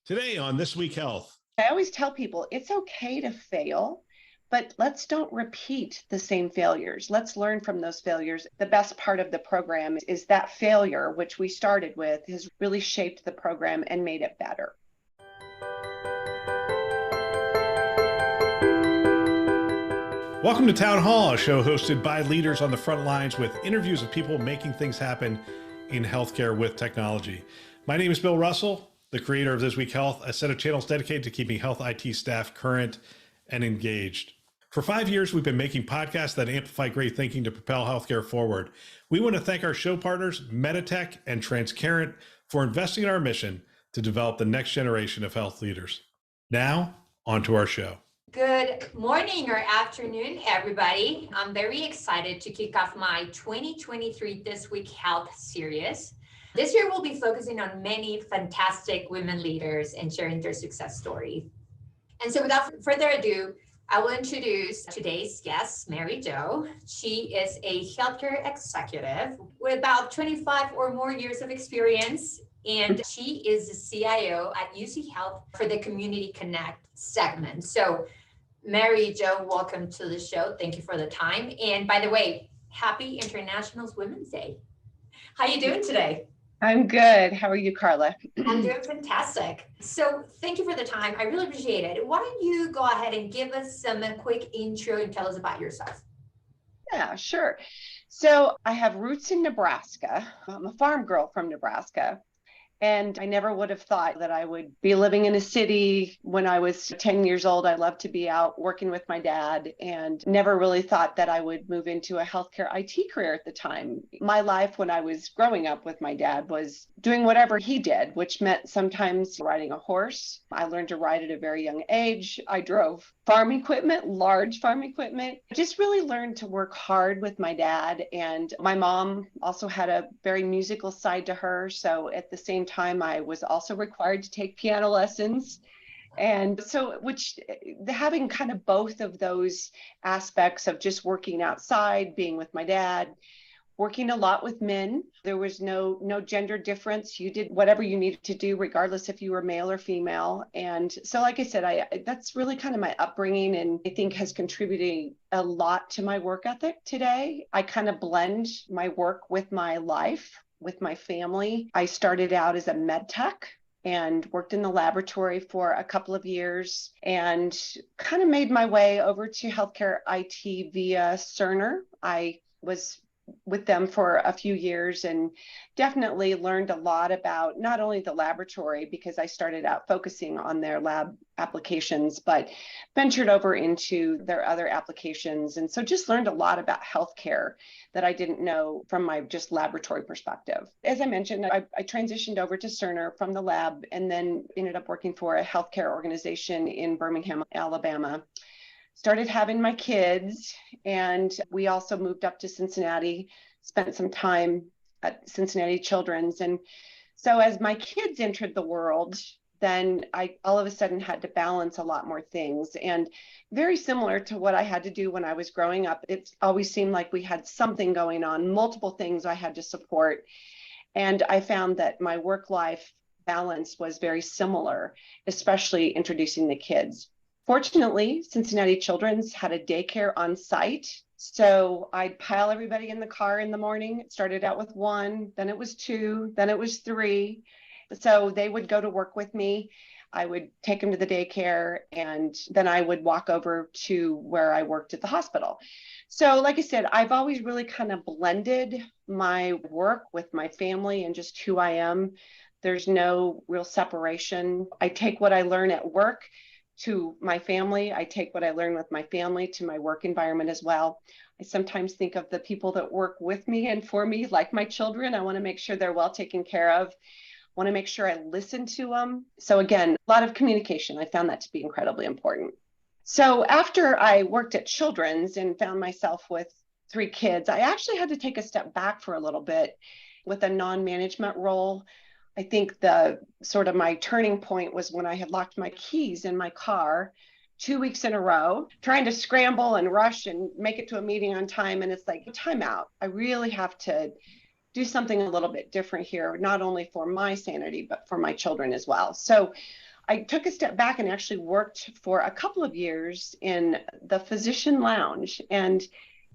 Today on This Week Health. I always tell people it's okay to fail, but let's don't repeat the same failures. Let's learn from those failures. The best part of the program is that failure, which we started with, has really shaped the program and made it better. Welcome to TownHall, a show hosted by leaders on the front lines with interviews of people making things happen in healthcare with technology. My name is Bill Russell, the creator of This Week Health, a set of channels dedicated to keeping health IT staff current and engaged. For 5 years, we've been making podcasts that amplify great thinking to propel healthcare forward. We want to thank our show partners, Meditech and Transcarent, for investing in our mission to develop the next generation of health leaders. Now, on to our show. Good morning or afternoon, everybody. I'm very excited to kick off my 2023 This Week Health series. This year, we'll be focusing on many fantastic women leaders and sharing their success story. And so without further ado, I will introduce today's guest, Mary Jo. She is a healthcare executive with about 25 or more years of experience, and she is the CIO at UC Health for the Community Connect segment. So Mary Jo, welcome to the show. Thank you for the time. And by the way, happy International Women's Day. How are you doing today? I'm good. How are you, Carla? I'm doing fantastic. So thank you for the time. I really appreciate it. Why don't you go ahead and give us some quick intro and tell us about yourself? Yeah, sure. So I have roots in Nebraska. I'm a farm girl from Nebraska. And I never would have thought that I would be living in a city. When I was 10 years old, I loved to be out working with my dad and never really thought that I would move into a healthcare IT career at the time. My life when I was growing up with my dad was doing whatever he did, which meant sometimes riding a horse. I learned to ride at a very young age. I drove farm equipment, large farm equipment. I just really learned to work hard with my dad. And my mom also had a very musical side to her. So at the same time, I was also required to take piano lessons. And so, having kind of both of those aspects of just working outside, being with my dad, working a lot with men. There was no gender difference. You did whatever you needed to do, regardless if you were male or female. And so, like I said, that's really kind of my upbringing, and I think has contributed a lot to my work ethic today. I kind of blend my work with my life, with my family. I started out as a med tech and worked in the laboratory for a couple of years and kind of made my way over to healthcare IT via Cerner. I was with them for a few years and definitely learned a lot about not only the laboratory, because I started out focusing on their lab applications, but ventured over into their other applications. And so just learned a lot about healthcare that I didn't know from my just laboratory perspective. As I mentioned, I transitioned over to Cerner from the lab and then ended up working for a healthcare organization in Birmingham, Alabama. Started having my kids, and we also moved up to Cincinnati, spent some time at Cincinnati Children's. And so as my kids entered the world, then I all of a sudden had to balance a lot more things. And very similar to what I had to do when I was growing up, it always seemed like we had something going on, multiple things I had to support. And I found that my work-life balance was very similar, especially introducing the kids. Fortunately, Cincinnati Children's had a daycare on site. So I'd pile everybody in the car in the morning. It started out with one, then it was two, then it was three. So they would go to work with me. I would take them to the daycare, and then I would walk over to where I worked at the hospital. So like I said, I've always really kind of blended my work with my family and just who I am. There's no real separation. I take what I learn at work to my family. I take what I learn with my family to my work environment as well. I sometimes think of the people that work with me and for me like my children. I want to make sure they're well taken care of. I want to make sure I listen to them. So again, a lot of communication. I found that to be incredibly important. So after I worked at Children's and found myself with 3 kids, I actually had to take a step back for a little bit with a non-management role. I think the sort of my turning point was when I had locked my keys in my car 2 weeks in a row, trying to scramble and rush and make it to a meeting on time. And it's like, time out. I really have to do something a little bit different here, not only for my sanity, but for my children as well. So I took a step back and actually worked for a couple of years in the physician lounge. And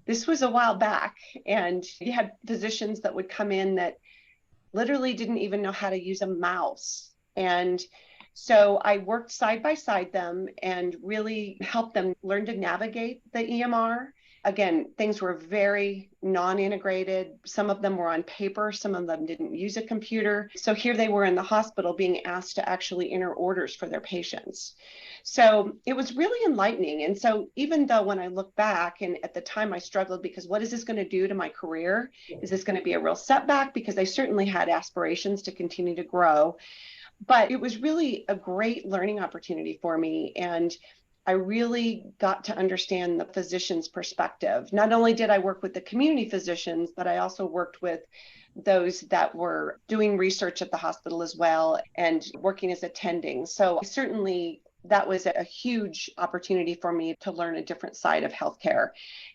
this was a while back. And you had physicians that would come in that literally didn't even know how to use a mouse. And so I worked side by side them and really helped them learn to navigate the EMR. Again, things were very non-integrated. Some of them were on paper. Some of them didn't use a computer. So here they were in the hospital being asked to actually enter orders for their patients. So it was really enlightening. And so even though when I look back, and at the time I struggled because what is this going to do to my career? Is this going to be a real setback? Because I certainly had aspirations to continue to grow. But it was really a great learning opportunity for me. And I really got to understand the physician's perspective. Not only did I work with the community physicians, but I also worked with those that were doing research at the hospital as well and working as attending. So certainly that was a huge opportunity for me to learn a different side of healthcare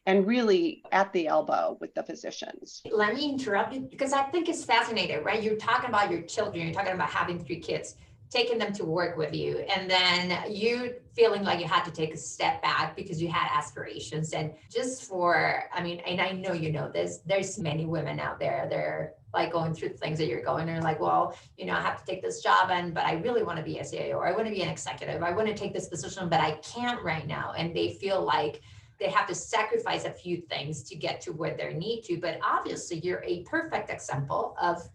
and really at the elbow with the physicians. Let me interrupt you because I think it's fascinating, right? You're talking about your children, you're talking about having 3 kids, taking them to work with you, and then you feeling like you had to take a step back because you had aspirations. And just for, I mean, and I know you know this, there's many women out there, they're like going through things that you're going, they're like, well, you know, I have to take this job but I really want to be a CIO, or I want to be an executive, I want to take this position, but I can't right now. And they feel like they have to sacrifice a few things to get to where they need to. But obviously you're a perfect example of,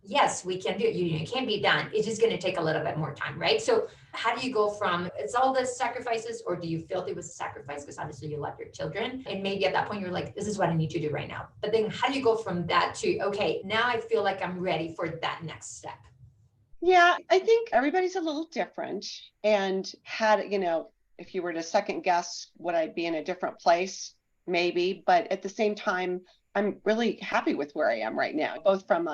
yes, we can do it. It can be done. It's just going to take a little bit more time, right? So how do you go from, it's all the sacrifices, or do you feel it was a sacrifice because obviously you love your children and maybe at that point you're like, this is what I need to do right now. But then how do you go from that to, okay, now I feel like I'm ready for that next step? Yeah, I think everybody's a little different. And if you were to second guess, would I be in a different place? Maybe. But at the same time, I'm really happy with where I am right now, both from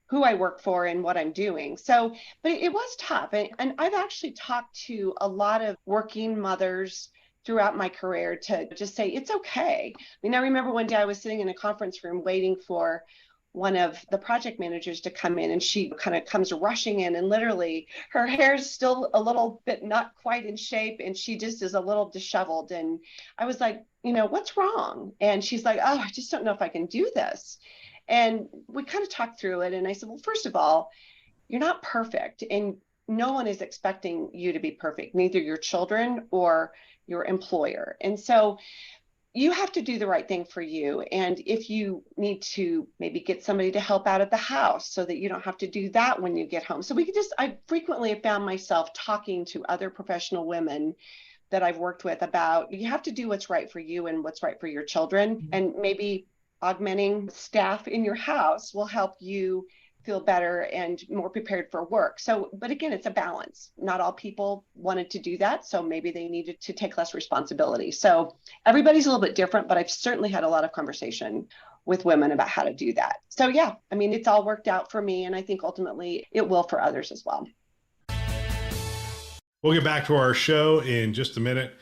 who I work for and what I'm doing. So, but it was tough. And I've actually talked to a lot of working mothers throughout my career to just say, it's okay. I mean, I remember one day I was sitting in a conference room waiting for one of the project managers to come in, and she kind of comes rushing in, and literally her hair's still a little bit not quite in shape, and she just is a little disheveled. And I was like, what's wrong? And she's like, oh, I just don't know if I can do this. And we kind of talked through it. And I said, well, first of all, you're not perfect. And no one is expecting you to be perfect, neither your children or your employer. And so you have to do the right thing for you. And if you need to maybe get somebody to help out at the house so that you don't have to do that when you get home. So I frequently have found myself talking to other professional women that I've worked with about, you have to do what's right for you and what's right for your children. And maybe augmenting staff in your house will help you feel better and more prepared for work. So, but again, it's a balance. Not all people wanted to do that. So maybe they needed to take less responsibility. So everybody's a little bit different, but I've certainly had a lot of conversation with women about how to do that. So yeah, I mean, it's all worked out for me. And I think ultimately it will for others as well. We'll get back to our show in just a minute.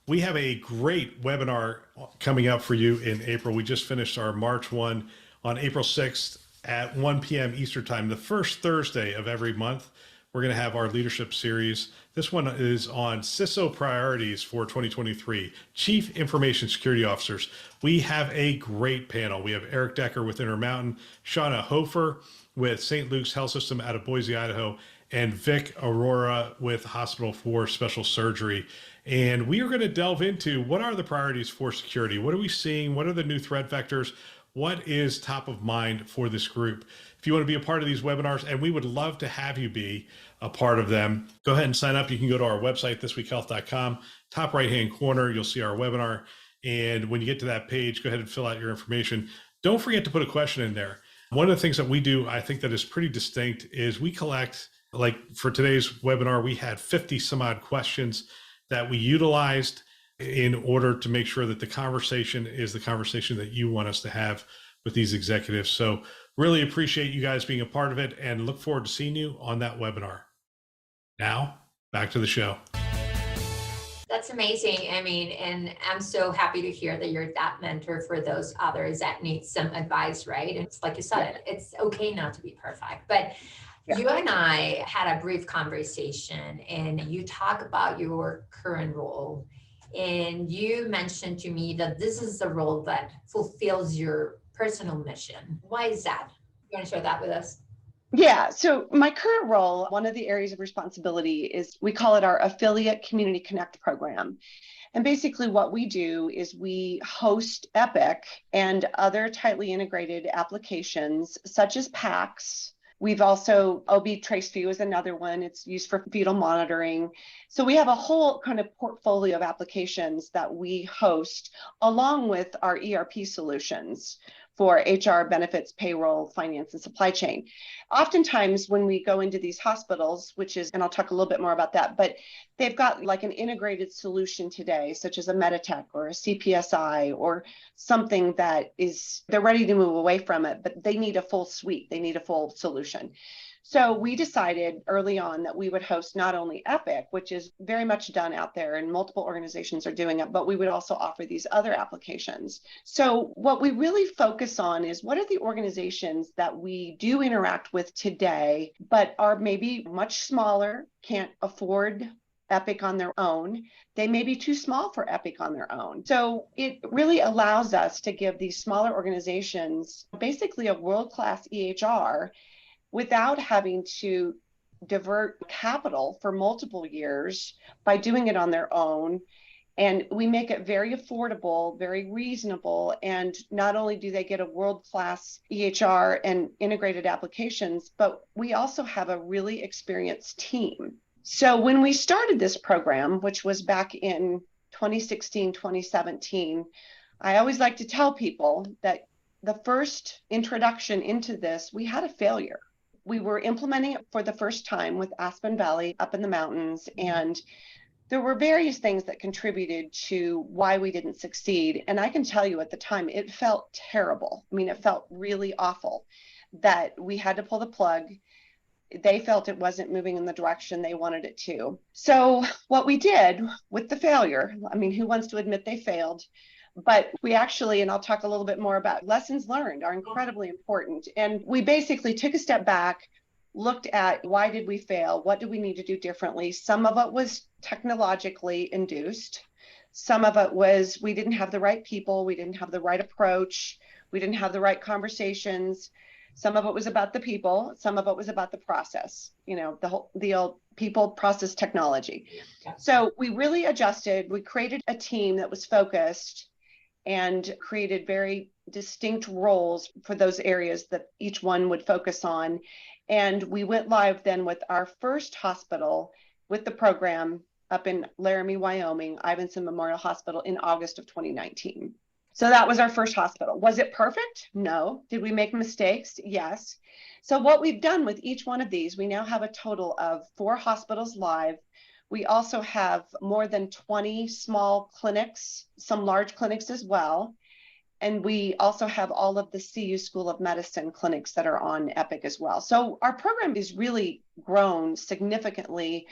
We have a great webinar coming up for you in April. We just finished our March one on April 6th at 1 p.m. Eastern time, the first Thursday of every month. We're going to have our leadership series. This one is on CISO Priorities for 2023, Chief Information Security Officers. We have a great panel. We have Eric Decker with Intermountain, Shauna Hofer with St. Luke's Health System out of Boise, Idaho, and Vic Aurora with Hospital for Special Surgery. And we are going to delve into what are the priorities for security? What are we seeing? What are the new threat vectors? What is top of mind for this group? If you want to be a part of these webinars, and we would love to have you be a part of them, go ahead and sign up. You can go to our website, thisweekhealth.com. Top right-hand corner, you'll see our webinar. And when you get to that page, go ahead and fill out your information. Don't forget to put a question in there. One of the things that we do, I think that is pretty distinct, is we collect, like for today's webinar, we had 50 some odd questions that we utilized in order to make sure that the conversation is the conversation that you want us to have with these executives. So really appreciate you guys being a part of it and look forward to seeing you on that webinar. Now, back to the show. That's amazing. I mean, and I'm so happy to hear that you're that mentor for those others that need some advice, right? And it's like you said, it's okay not to be perfect, but You and I had a brief conversation and you talk about your current role. And you mentioned to me that this is the role that fulfills your personal mission. Why is that? You want to share that with us? Yeah. So my current role, one of the areas of responsibility is we call it our Affiliate Community Connect program. And basically what we do is we host Epic and other tightly integrated applications such as PACS. We've also, OB TraceView is another one. It's used for fetal monitoring. So we have a whole kind of portfolio of applications that we host along with our ERP solutions for HR, benefits, payroll, finance, and supply chain. Oftentimes when we go into these hospitals, which is, and I'll talk a little bit more about that, but they've got like an integrated solution today, such as a Meditech or a CPSI or something that is, they're ready to move away from it, but they need a full suite. They need a full solution. So we decided early on that we would host not only Epic, which is very much done out there and multiple organizations are doing it, but we would also offer these other applications. So what we really focus on is what are the organizations that we do interact with today, but are maybe much smaller, can't afford Epic on their own. They may be too small for Epic on their own. So it really allows us to give these smaller organizations basically a world-class EHR without having to divert capital for multiple years by doing it on their own. And we make it very affordable, very reasonable. And not only do they get a world-class EHR and integrated applications, but we also have a really experienced team. So when we started this program, which was back in 2016, 2017, I always like to tell people that the first introduction into this, we had a failure. We were implementing it for the first time with Aspen Valley up in the mountains, and there were various things that contributed to why we didn't succeed. And I can tell you at the time, it felt terrible. I mean, it felt really awful that we had to pull the plug. They felt it wasn't moving in the direction they wanted it to. So what we did with the failure, I mean, who wants to admit they failed? But we actually, and I'll talk a little bit more about lessons learned are incredibly important. And we basically took a step back, looked at why did we fail? What do we need to do differently? Some of it was technologically induced. Some of it was we didn't have the right people. We didn't have the right approach. We didn't have the right conversations. Some of it was about the people. Some of it was about the process, you know, the old people, process, technology. Yeah. So we really adjusted. We created a team that was focused and created very distinct roles for those areas that each one would focus on. And we went live then with our first hospital with the program up in Laramie, Wyoming, Ivinson Memorial Hospital in August of 2019. So that was our first hospital. Was it perfect? No. Did we make mistakes? Yes. So what we've done with each one of these, we now have a total of 4 hospitals live. We also have more than 20 small clinics, some large clinics as well. And we also have all of the CU School of Medicine clinics that are on Epic as well. So our program is really grown significantly,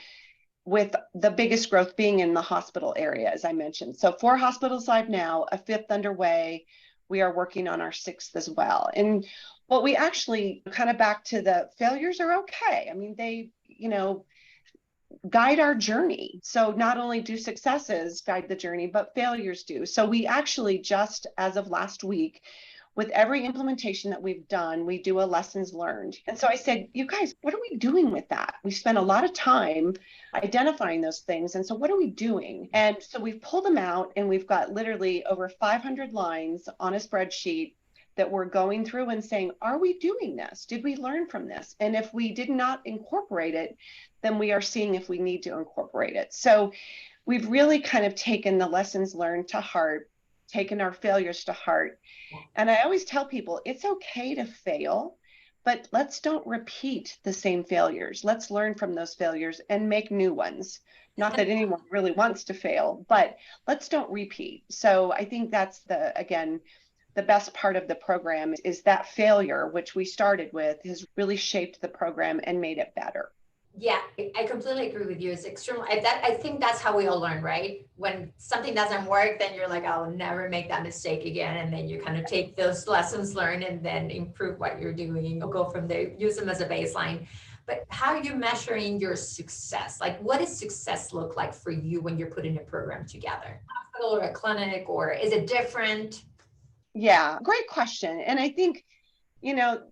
with the biggest growth being in the hospital area, as I mentioned. So 4 hospitals live now, a 5th underway. We are working on our 6th as well. And what we actually kind of back to the failures are okay. I mean, they, you know, guide our journey. So not only do successes guide the journey, but failures do. So we actually just as of last week, with every implementation that we've done, we do a lessons learned. And so I said, you guys, what are we doing with that? We spent a lot of time identifying those things. And so what are we doing? And so we've pulled them out and we've got literally over 500 lines on a spreadsheet that we're going through and saying, are we doing this? Did we learn from this? And if we did not incorporate it, then we are seeing if we need to incorporate it. So we've really kind of taken the lessons learned to heart, taken our failures to heart. And I always tell people it's okay to fail, but let's don't repeat the same failures. Let's learn from those failures and make new ones. Not that anyone really wants to fail, but let's don't repeat. So I think that's again, the best part of the program is that failure, which we started with, has really shaped the program and made it better. Yeah, I completely agree with you. It's extremely, I think that's how we all learn, right? When something doesn't work, then you're like, I'll never make that mistake again. And then you kind of take those lessons learned and then improve what you're doing. You'll go from there, use them as a baseline. but how are you measuring your success? Like, what does success look like for you when you're putting a program together? Hospital or a clinic, or is it different? Yeah, great question. And I think, you know,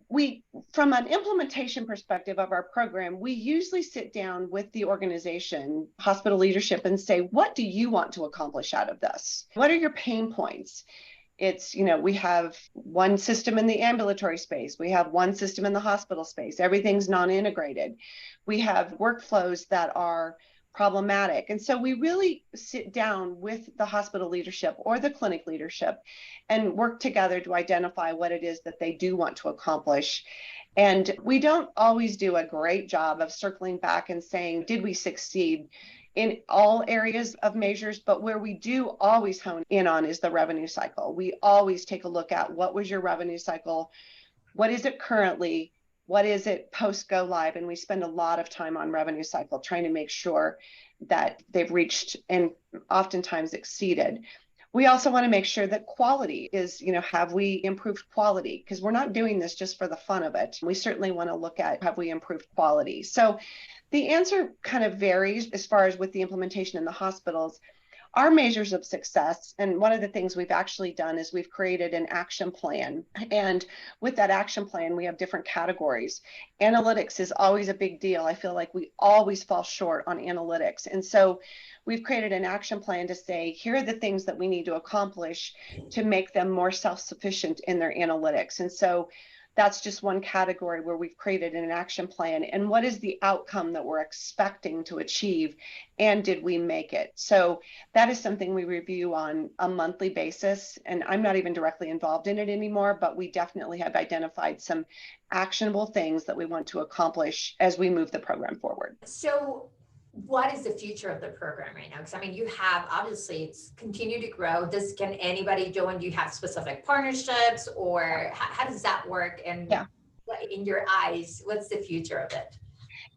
we, from an implementation perspective of our program, we usually sit down with the organization, hospital leadership, and say, what do you want to accomplish out of this? What are your pain points? It's, we have one system in the ambulatory space. We have one system in the hospital space. Everything's non-integrated. We have workflows that are problematic. And so we really sit down with the hospital leadership or the clinic leadership and work together to identify what it is that they do want to accomplish. And we don't always do a great job of circling back and saying, did we succeed in all areas of measures? But where we do always hone in on is the revenue cycle. We always take a look at what was your revenue cycle? What is it currently? What is it post go live? And we spend a lot of time on revenue cycle, trying to make sure that they've reached and oftentimes exceeded. We also want to make sure that quality is, have we improved quality? Because we're not doing this just for the fun of it. We certainly want to look at, have we improved quality? So the answer kind of varies as far as with the implementation in the hospitals. Our measures of success, and one of the things we've actually done is we've created an action plan. And with that action plan, we have different categories. Analytics is always a big deal. I feel like we always fall short on analytics. And so we've created an action plan to say, here are the things that we need to accomplish to make them more self-sufficient in their analytics. And so that's just one category where we've created an action plan. And what is the outcome that we're expecting to achieve? And did we make it? So that is something we review on a monthly basis. And I'm not even directly involved in it anymore, but we definitely have identified some actionable things that we want to accomplish as we move the program forward. So what is the future of the program right now? Because I mean, you have, obviously it's continued to grow. Can anybody join? Do you have specific partnerships, or how does that work? And in your eyes, what's the future of it?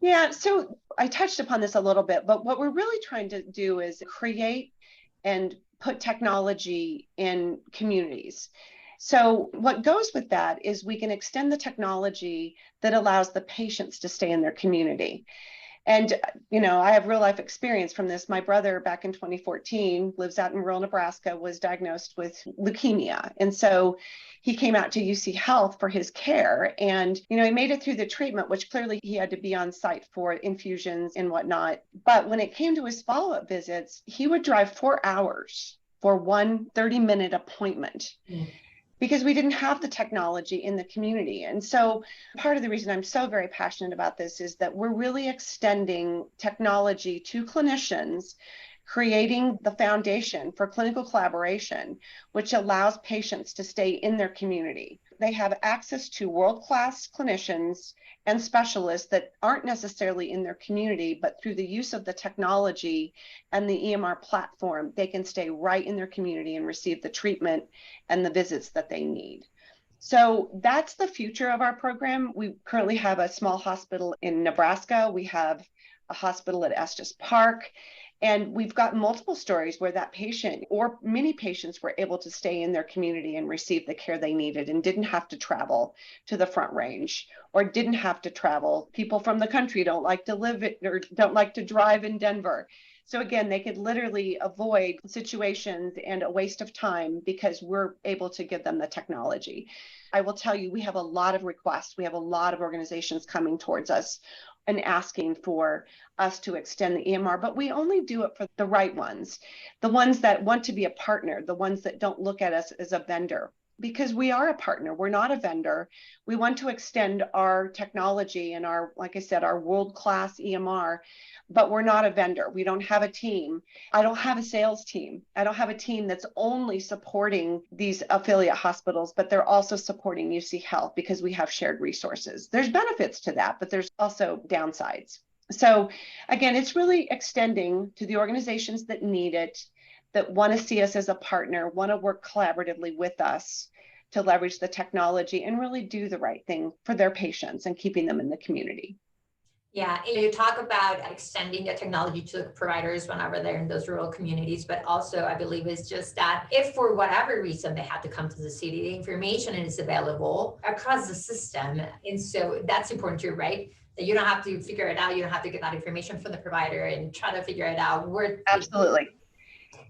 Yeah, so I touched upon this a little bit, but what we're really trying to do is create and put technology in communities. So what goes with that is we can extend the technology that allows the patients to stay in their community. And, I have real life experience from this. My brother back in 2014 lives out in rural Nebraska, was diagnosed with leukemia. And so he came out to UC Health for his care, and, he made it through the treatment, which clearly he had to be on site for infusions and whatnot. But when it came to his follow-up visits, he would drive 4 hours for one 30-minute appointment. Because we didn't have the technology in the community. And so part of the reason I'm so very passionate about this is that we're really extending technology to clinicians, creating the foundation for clinical collaboration, which allows patients to stay in their community. They have access to world-class clinicians and specialists that aren't necessarily in their community, but through the use of the technology and the EMR platform, they can stay right in their community and receive the treatment and the visits that they need. So that's the future of our program. We currently have a small hospital in Nebraska. We have a hospital at Estes Park. And we've got multiple stories where that patient or many patients were able to stay in their community and receive the care they needed and didn't have to travel to the Front Range or didn't have to travel. People from the country don't like to live or don't like to drive in Denver. So again, they could literally avoid situations and a waste of time because we're able to give them the technology. I will tell you, we have a lot of requests. We have a lot of organizations coming towards us and asking for us to extend the EMR, but we only do it for the right ones, the ones that want to be a partner, the ones that don't look at us as a vendor, because we are a partner. We're not a vendor. We want to extend our technology and our, like I said, our world-class EMR, but we're not a vendor. We don't have a team. I don't have a sales team. I don't have a team that's only supporting these affiliate hospitals, but they're also supporting UC Health because we have shared resources. There's benefits to that, but there's also downsides. So again, it's really extending to the organizations that need it, that want to see us as a partner, want to work collaboratively with us to leverage the technology and really do the right thing for their patients and keeping them in the community. Yeah, you talk about extending the technology to the providers whenever they're in those rural communities, but also I believe it's just that if for whatever reason they have to come to the city, the information is available across the system. And so that's important too, right? that you don't have to figure it out. You don't have to get that information from the provider and try to figure it out. Absolutely.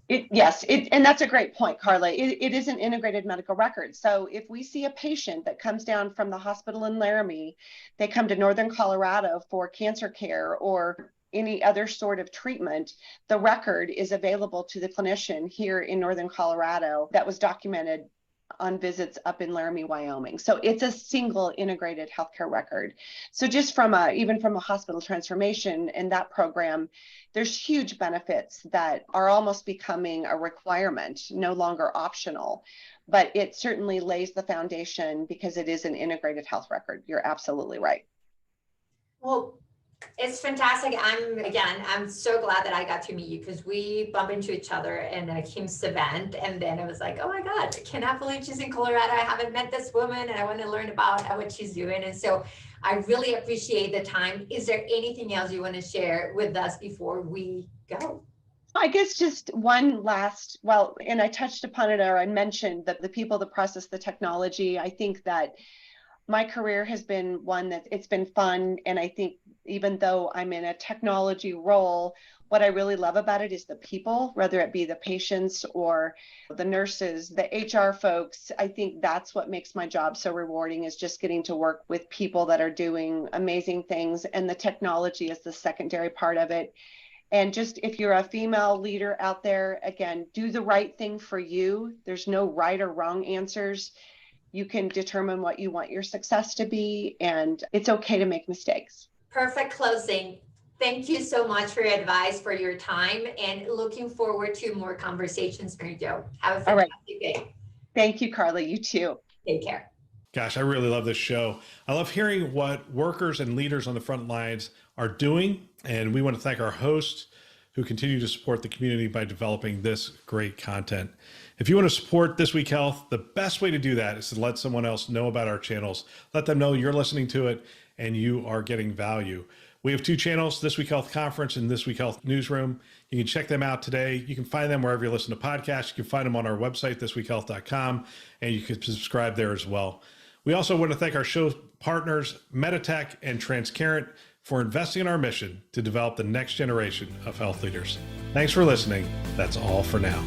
Yes, and that's a great point, Carla. It is an integrated medical record. So if we see a patient that comes down from the hospital in Laramie, they come to Northern Colorado for cancer care or any other sort of treatment, the record is available to the clinician here in Northern Colorado that was documented on visits up in Laramie, Wyoming. So it's a single integrated healthcare record. So just even from a hospital transformation and that program, there's huge benefits that are almost becoming a requirement, no longer optional, but it certainly lays the foundation because it is an integrated health record. You're absolutely right. Well, it's fantastic. I'm so glad that I got to meet you because we bump into each other in a KIMS event. And then I was like, oh my God, I cannot believe she's in Colorado. I haven't met this woman and I want to learn about what she's doing. And so I really appreciate the time. Is there anything else you want to share with us before we go? I guess just one last, and I touched upon it, or I mentioned that the people that process the technology, I think that my career has been one that it's been fun. And I think even though I'm in a technology role, what I really love about it is the people, whether it be the patients or the nurses, the HR folks. I think that's what makes my job so rewarding, is just getting to work with people that are doing amazing things. And the technology is the secondary part of it. And just if you're a female leader out there, again, do the right thing for you. There's no right or wrong answers. You can determine what you want your success to be, and it's okay to make mistakes. Perfect closing. Thank you so much for your advice, for your time, and looking forward to more conversations, Mary Jo. Have a fantastic day. Thank you, Carla. You too. Take care. Gosh, I really love this show. I love hearing what workers and leaders on the front lines are doing. And we want to thank our hosts who continue to support the community by developing this great content. If you want to support This Week Health, the best way to do that is to let someone else know about our channels. Let them know you're listening to it and you are getting value. We have two channels, This Week Health Conference and This Week Health Newsroom. You can check them out today. You can find them wherever you listen to podcasts. You can find them on our website, thisweekhealth.com, and you can subscribe there as well. We also want to thank our show partners, Meditech and Transcarent, for investing in our mission to develop the next generation of health leaders. Thanks for listening. That's all for now.